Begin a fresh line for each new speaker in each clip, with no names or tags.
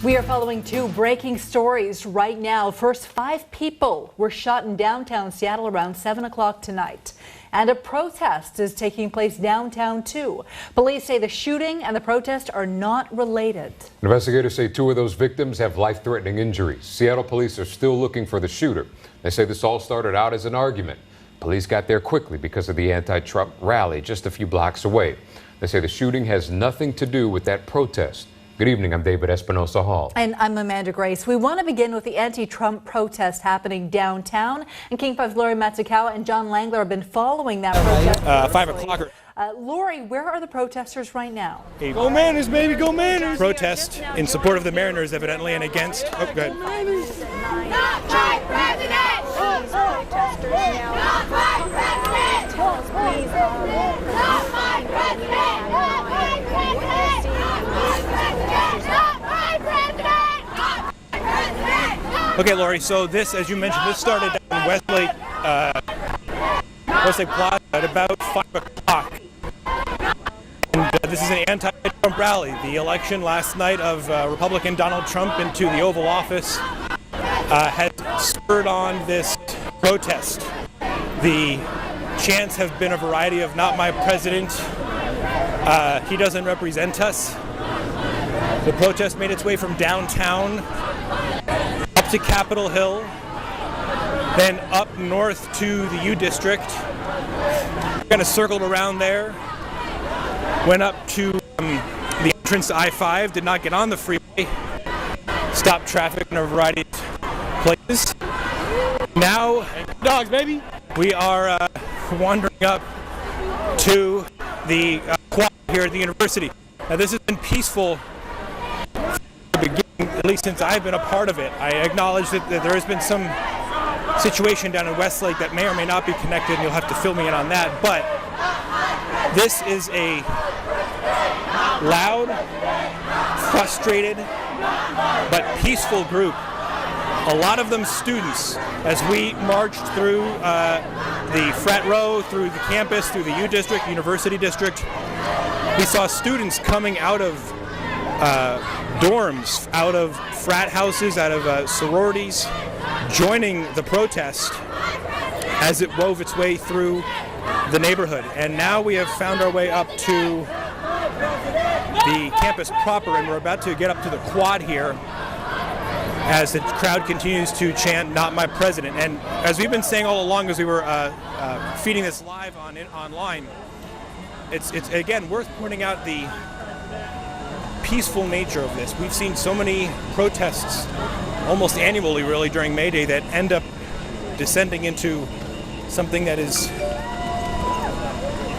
We are following two breaking stories right now. First, 5 people were shot in downtown Seattle around 7 o'clock tonight. And a protest is taking place downtown too. Police say the shooting and the protest are not related.
Investigators say 2 of those victims have life-threatening injuries. Seattle police are still looking for the shooter. They say this all started out as an argument. Police got there quickly because of the anti-Trump rally just a few blocks away. They say the shooting has nothing to do with that protest. Good evening, I'm David Espinosa Hall.
And I'm Amanda Grace. We want to begin with the anti-Trump protest happening downtown. And King 5's Lori Matsukawa and John Langler have been following that protest.
5 o'clock.
Lori, where are the protesters right now?
Go Mariners, baby, go Mariners! Protest in support of the Mariners, evidently, and against. Oh, good.
Not my president! Protesters now. Not my president! Tell us, please. Not my president! Not my president! Not my president! Not my president! Not my president!
Okay, Lori. So this, as you mentioned, this started in Westlake Plaza at about 5 o'clock. And this is an anti-Trump rally. The election last night of Republican Donald Trump into the Oval Office has spurred on this protest. The chants have been a variety of "not my president," "he doesn't represent us." The protest made its way from downtown up to Capitol Hill, then up north to the U District, kind of circled around there, went up to the entrance to I-5, did not get on the freeway, stopped traffic in a variety of places. Now, dogs, baby, we are wandering up to the quad here at the university. Now, this has been peaceful from the beginning, at least since I've been a part of it. I acknowledge that there has been some situation down in Westlake that may or may not be connected, and you'll have to fill me in on that. But this is a loud, frustrated, but peaceful group. A lot of them students. As we marched through the frat row, through the campus, through the U District, University District, we saw students coming out of dorms, out of frat houses, out of sororities, joining the protest as it wove its way through the neighborhood. And now we have found our way up to the campus proper, and we're about to get up to the quad here as the crowd continues to chant "not my president." And as we've been saying all along as we were feeding this live online, it's again worth pointing out the peaceful nature of this. We've seen so many protests almost annually, really, during May Day that end up descending into something that is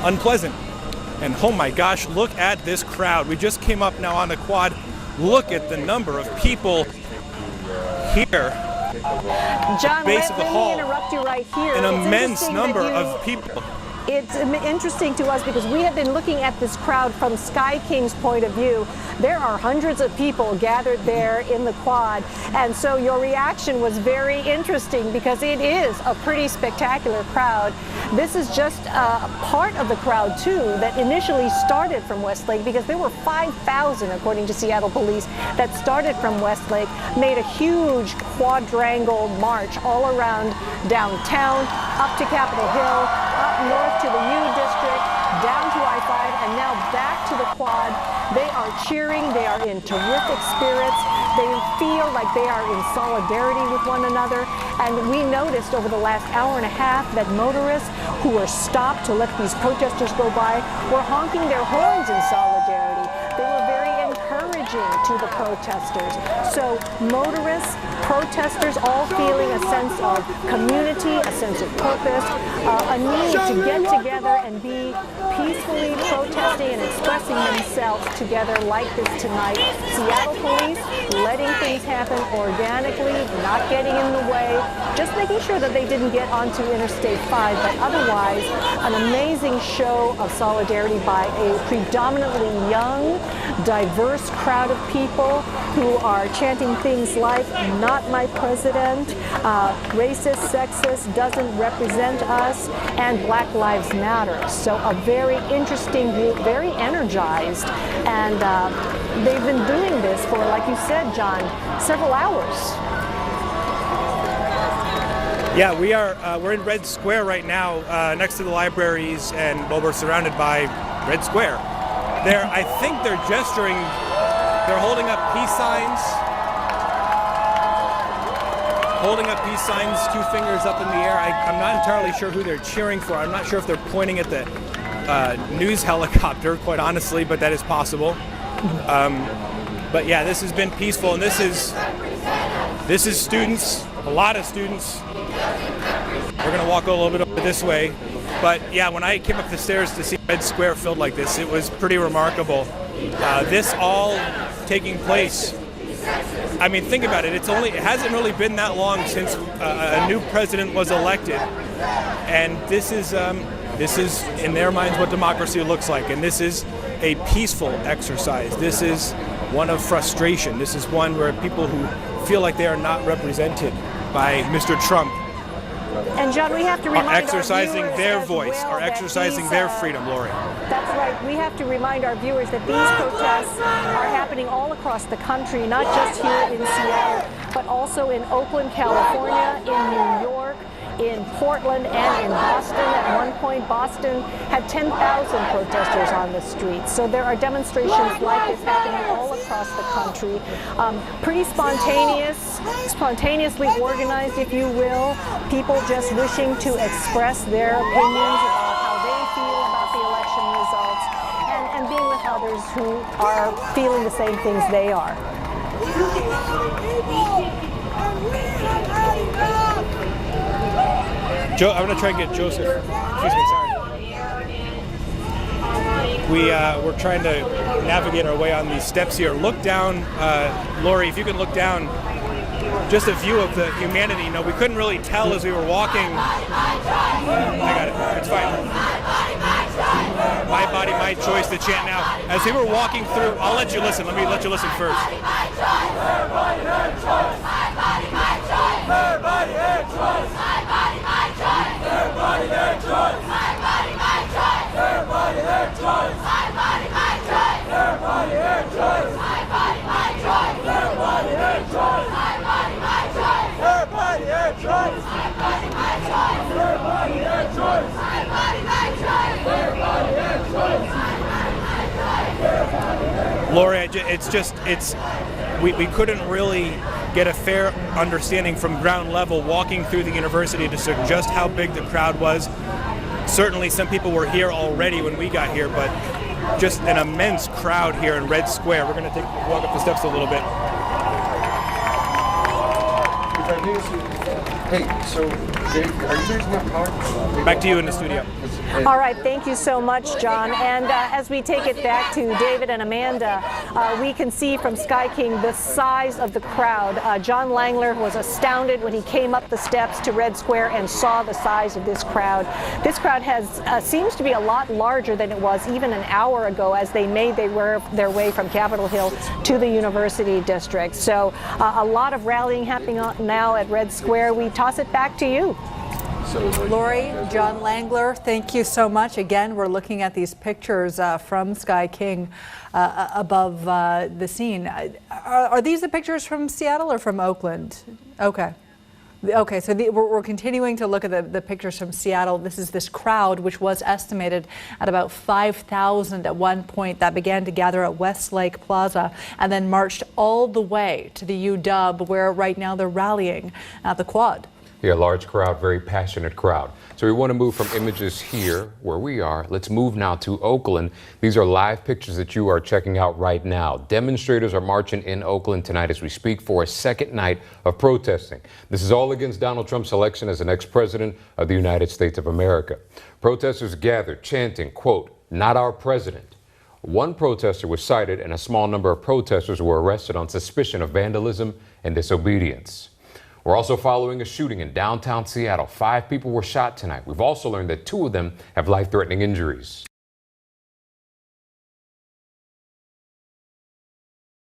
unpleasant. And oh my gosh, look at this crowd. We just came up now on the quad. Look at the number of people here.
John,
base of the
let
hall.
me interrupt you right here.
An immense number of people.
It's interesting to us because we have been looking at this crowd from Sky King's point of view. There are hundreds of people gathered there in the quad, and so your reaction was very interesting because it is a pretty spectacular crowd. This is just a part of the crowd too that initially started from Westlake, because there were 5,000 according to Seattle police that started from Westlake, made a huge quadrangle march all around downtown, up to Capitol Hill, up north to the U District, down to I-5, and now back to the quad. They are cheering. They are in terrific spirits. They feel like they are in solidarity with one another. And we noticed over the last hour and a half that motorists who were stopped to let these protesters go by were honking their horns in solidarity. They were very encouraging to the protesters. So motorists, protesters, all feeling a sense of community, a sense of purpose, a need to get together and be peacefully protesting and expressing themselves together like this tonight. Seattle police letting things happen organically, not getting in the way, just making sure that they didn't get onto Interstate 5, but otherwise an amazing show of solidarity by a predominantly young, diverse crowd of people who are chanting things like "not my president," racist, sexist, doesn't represent us, and Black Lives Matter. So a very very interesting group, very energized, and they've been doing this for, like you said, John, several hours.
Yeah, we're in Red Square right now, next to the libraries, and well, we're surrounded by Red Square. I think they're gesturing, they're holding up peace signs. Holding up peace signs, 2 fingers up in the air. I'm not entirely sure who they're cheering for. I'm not sure if they're pointing at the news helicopter, quite honestly, but that is possible. But yeah, this has been peaceful, and this is students, a lot of students. We're gonna walk a little bit over this way. But yeah, when I came up the stairs to see Red Square filled like this, it was pretty remarkable. This all taking place. I mean, think about it. It hasn't really been that long since a new president was elected, and this is in their minds what democracy looks like. And this is a peaceful exercise. This is one of frustration. This is one where people who feel like they are not represented by Mr. Trump
And John, we have to remind
are exercising
our
their
viewers
voice,
as well
are
that
exercising
these,
their freedom, Lori.
That's right. We have to remind our viewers that these protests are happening all across the country, not just here in Seattle, but also in Oakland, California, in New York, in Portland, and in Boston. At one point, Boston had 10,000 protesters on the streets. So there are demonstrations like this happening all across the country. Pretty spontaneously organized, if you will. People just wishing to express their opinions about how they feel about the election results, and being with others who are feeling the same things they are.
I'm going to try and get Joseph. Excuse me, sorry. We're trying to navigate our way on these steps here. Look down, Lori, if you can look down, just a view of the humanity. You know, we couldn't really tell as we were walking. I got it. It's fine. My body, my choice, the chant now. As we were walking through, I'll let you listen. Let me let you listen first. Everybody had choice. My body, my choice. Everybody had choice. My body, my choice. Everybody had choice. My body, my choice. Everybody had choice. My body, my choice. Everybody had choice. My body, my choice. Everybody had choice. My body, my choice. Everybody had choice. My body, my choice. Everybody had choice. My body, my choice. Everybody had choice. Lori, we couldn't really get a fair understanding from ground level walking through the university to see just how big the crowd was. Certainly some people were here already when we got here, but just an immense crowd here in Red Square. We're going to walk up the steps a little bit.
Hey, so Dave, are you guys not power?
Back to you in the studio.
All right, thank you so much, John. And as we take it back to David and Amanda, we can see from Sky King the size of the crowd. John Langler was astounded when he came up the steps to Red Square and saw the size of this crowd. This crowd seems to be a lot larger than it was even an hour ago as they made their way from Capitol Hill to the University District. So a lot of rallying happening now at Red Square. We toss it back to you.
Lori, John Langler, thank you so much. Again, we're looking at these pictures from Sky King above the scene. Are these the pictures from Seattle or from Oakland? Okay. Okay, so we're continuing to look at the pictures from Seattle. This is this crowd, which was estimated at about 5,000 at one point, that began to gather at Westlake Plaza and then marched all the way to the UW, where right now they're rallying at the Quad.
Yeah, large crowd, very passionate crowd. So we want to move from images here, where we are. Let's move now to Oakland. These are live pictures that you are checking out right now. Demonstrators are marching in Oakland tonight as we speak for a second night of protesting. This is all against Donald Trump's election as the next president of the United States of America. Protesters gathered, chanting, quote, "Not our president." One protester was cited and a small number of protesters were arrested on suspicion of vandalism and disobedience. We're also following a shooting in downtown Seattle. 5 people were shot tonight. We've also learned that 2 of them have life-threatening injuries.